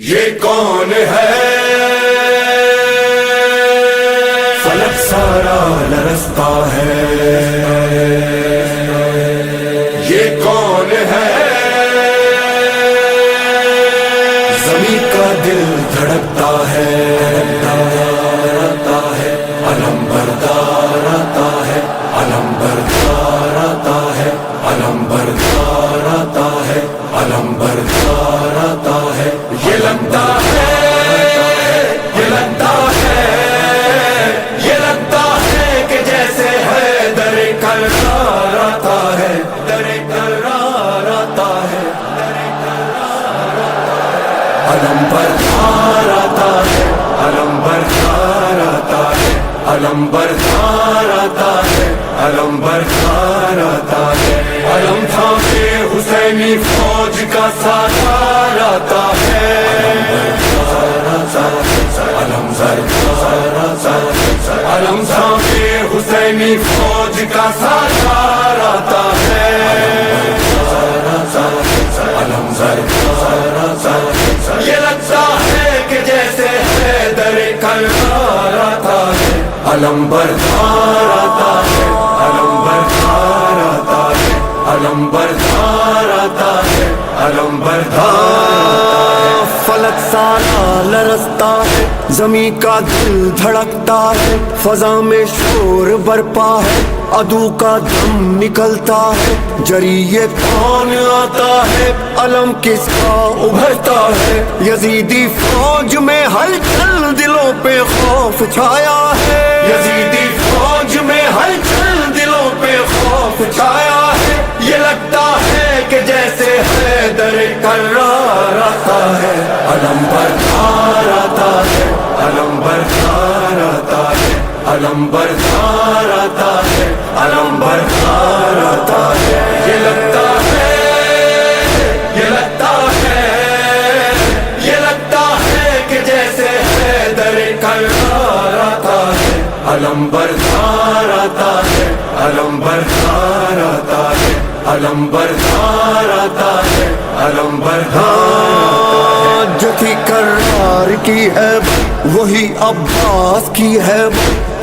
یہ کون ہے فلک سارا لرزتا ہے، یہ کون ہے زمین کا دل دھڑکتا ہے، علم بردار آتا ہے، علم بردار آتا ہے، علم بردار آتا ہے، علم بردار آتا ہے۔ یہ لگتا ہے، یہ لگتا ہے، یہ لگتا ہے کہ جیسے ہے در کرار آتا ہے، در کرار آتا ہے، در کرار آتا ہے۔ علم بردار آتا ہے، علم بردار آتا ہے، علم بردار آتا ہے، علم بردار آتا ہے۔ علم تھامے حسینی فوج کا سالار آتا ہے، علم بردار آتا ہے، علم تھامے حسینی فوج کا سالار آتا ہے، علم بردار آتا ہے۔ یہ لگتا ہے کہ جیسے حیدر کرار آتا ہے، علم بردار آتا ہے، علم بردار آتا ہے، علم بردار آتا ہے، علم بردار آتا ہے۔ فلک سارا لرزتا ہے، زمین کا دل دھڑکتا ہے، فضا میں شور برپا ہے، عدو کا دم نکلتا ہے، جری یہ کون آتا ہے، علم کس کا ابھرتا ہے، یزیدی فوج میں ہلچل دلوں پہ خوف چھایا ہے، یزیدی فوج میں ہلچل دلوں پہ خوف چھایا ہے۔ یہ لگتا ہے کہ جیسے حیدر کرار آتا ہے، علم بردار آتا ہے، علم بردار آتا ہے، علم بردار آتا ہے، علم بردار آتا ہے۔ یہ لگتا ہے، یہ لگتا ہے، یہ لگتا ہے کہ جیسے حیدر کرار آتا ہے، علم بردار آتا ہے، علم بردار آتا ہے، علم بردار آتا ہے، علم بردار آتا ہے۔ جو تھی کرار کی ہے وہی عباس کی ہے،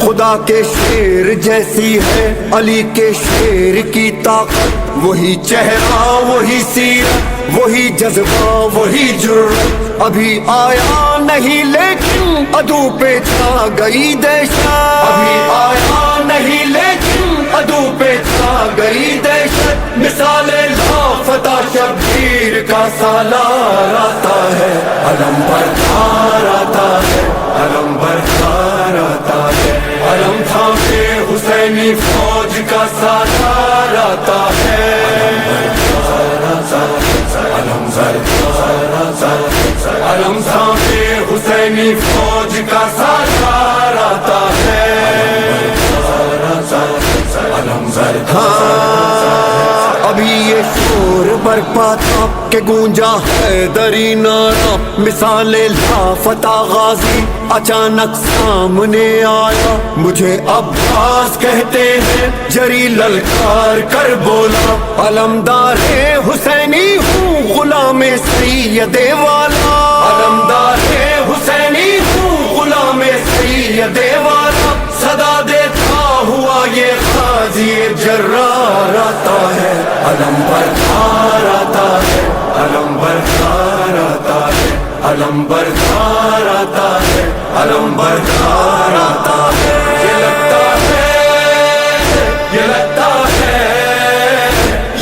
خدا کے شیر جیسی ہے علی کے شیر کی طاقت، وہی چہرہ وہی سیرت وہی جذبہ وہی جرأت، ابھی آیا نہیں لیکن عدو پہ چھا گئی دہشت، ابھی آیا نہیں لیکن عدو پہ چھا گئی دہشت، مثال لافتہ شبیر کا سالار آتا ہے، علم بردار آتا ہے، علم بردار آتا ہے، علم تھامے حسینی فوج کا سالار آتا ہے، علم بردار آتا ہے، علم تھامے حسینی فوج کا سالار آتا ہے، علم ابھی یہ شور برپا تھا کہ گونجا حیدری نعرہ، مثال لافتہ غازی اچانک سامنے آیا، مجھے عباس کہتے ہیں جری للکار کر بولا، علمدار حسینی ہوں غلام سید والا، علمدار حسینی ہوں غلام سید والا، صدا دیتا ہوا یہ غازی جرار آتا ہے، علم بردار آتا ہے، علم بردار آتا ہے، علم بردار آتا ہے، علم بردار آتا ہے۔ یہ لگتا ہے، یہ لگتا ہے،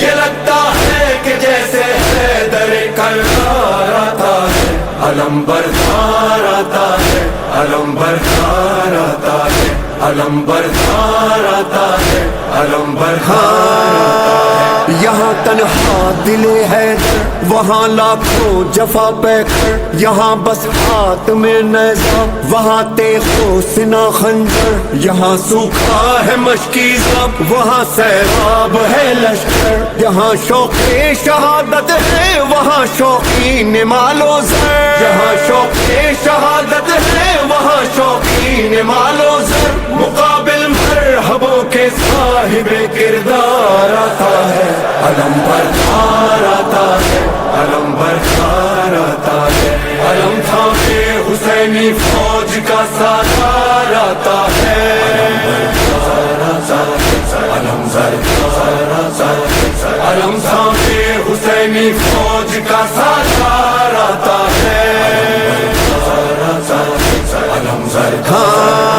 یہ لگتا ہے کہ جیسے حیدر کرار آتا ہے، علم بردار آتا ہے، علم بردار آتا ہے، علم بردار آتا ہے، علم بردار آتا ہے۔ یہاں تنہا دل ہے وہاں لاکھوں جفا پیکر، یہاں بس ہاتھ میں نیزہ وہاں تیغ و سنا خنجر، یہاں سوکھا ہے مشکی زب وہاں سیراب ہے لشکر، یہاں شوق شہادت ہے وہاں شوقین مال و زر، یہاں شوق شہادت ہے وہاں شوقین مال و زر، مقابل مرحبوں کے صاحب کردار آتا ہے، علم بردار آتا ہے، علم بردار آتا ہے، علم حسینی فوج کا سالار آتا ہے علم سردار آتا ہے علم سامنے حسینی فوج کا سالار آتا ہے علم سردار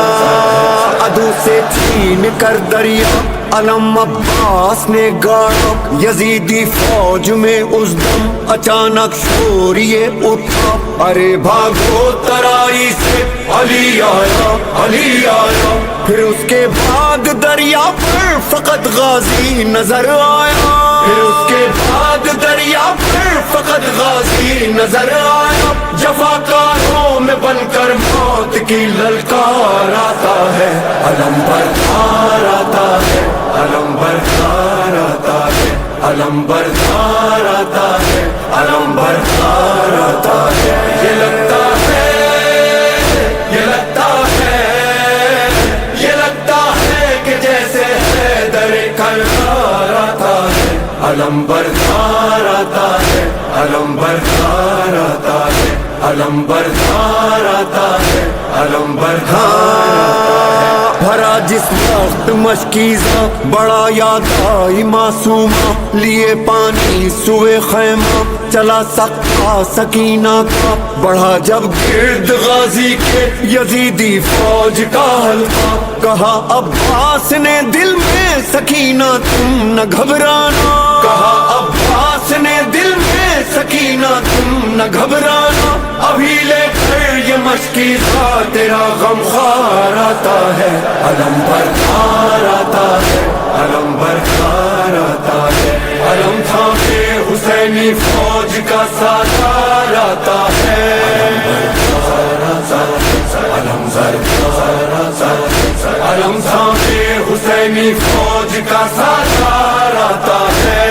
عدو سے چھین کر دریا علم عباس نے گاڑا یزیدی فوج میں اس دم اچانک شور یہ اٹھا ارے بھاگو ترائی سے علی آیا علی آیا پھر اس کے بعد دریا پر فقط غازی نظر آیا پھر اس کے بعد دریا پر فقط غازی نظر آیا جفاکاروں میں بن کر موت کی للکار آتا ہے علم بردار آتا ہے علم بردار آتا ہے علم بردار آتا ہے علم بردار آتا ہے یہ لگتا ہے یہ لگتا ہے یہ لگتا ہے کہ جیسے حیدر کرار آتا ہے علم بردار آتا ہے علم بردار آتا ہے علم بردار آتا ہے علم بردار آتا ہے بھرا جس وقت مشکیزہ بڑا یاد آئی معصومہ لیے پانی سوئے خیمہ چلا سکتا سکینہ کا بڑھا جب گرد غازی کے یزیدی فوج کا حلقہ کہا عباس نے دل میں سکینہ تم نہ گھبرانا کہا عباس نے دل میں سکینہ تم نہ گھبرانا ابھی لے کر یہ مشکیزہ تیرا غمخوار آتا ہے علم بردار آتا ہے علم بردار آتا ہے علم تھامے حسینی فوج کا سالار آتا ہے علم بردار آتا ہے علم تھامے حسینی فوج کا سالار آتا ہے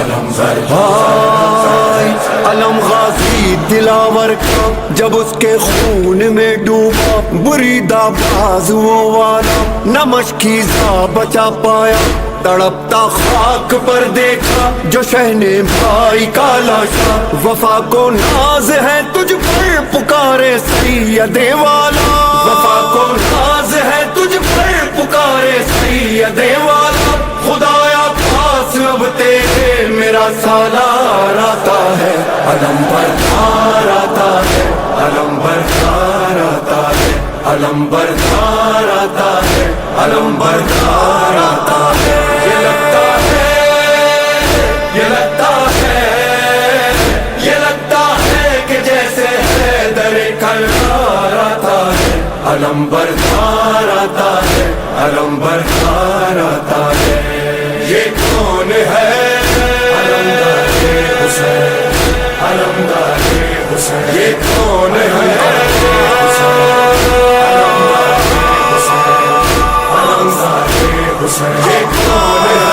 علم علم غازی دلاور کا جب اس کے خون میں ڈوبا بریدہ بازوؤں والا نہ مشکیزہ بچا پایا تڑپتا خاک پر دیکھا جو شہنے بھائی کا لاشا وفا کو ناز ہے تجھ پر پکارے سید والا وفا کو ناز ہے تجھ پر پکارے سید والا خدایا پاس اب تیرے میرا سالار آتا ہے علم بردار آتا ہے علم بردار آتا ہے علم بردار آتا ہے علم بردار آتا ہے یہ لگتا ہے یہ لگتا ہے یہ لگتا ہے کہ جیسے حیدر کرار آتا ہے علم بردار آتا ہے علم بردار آتا ہے یہ کون ہے علمدار حسین علمدار حسین یہ کون ہے علمدار حسین علمدار حسین یہ کون ہے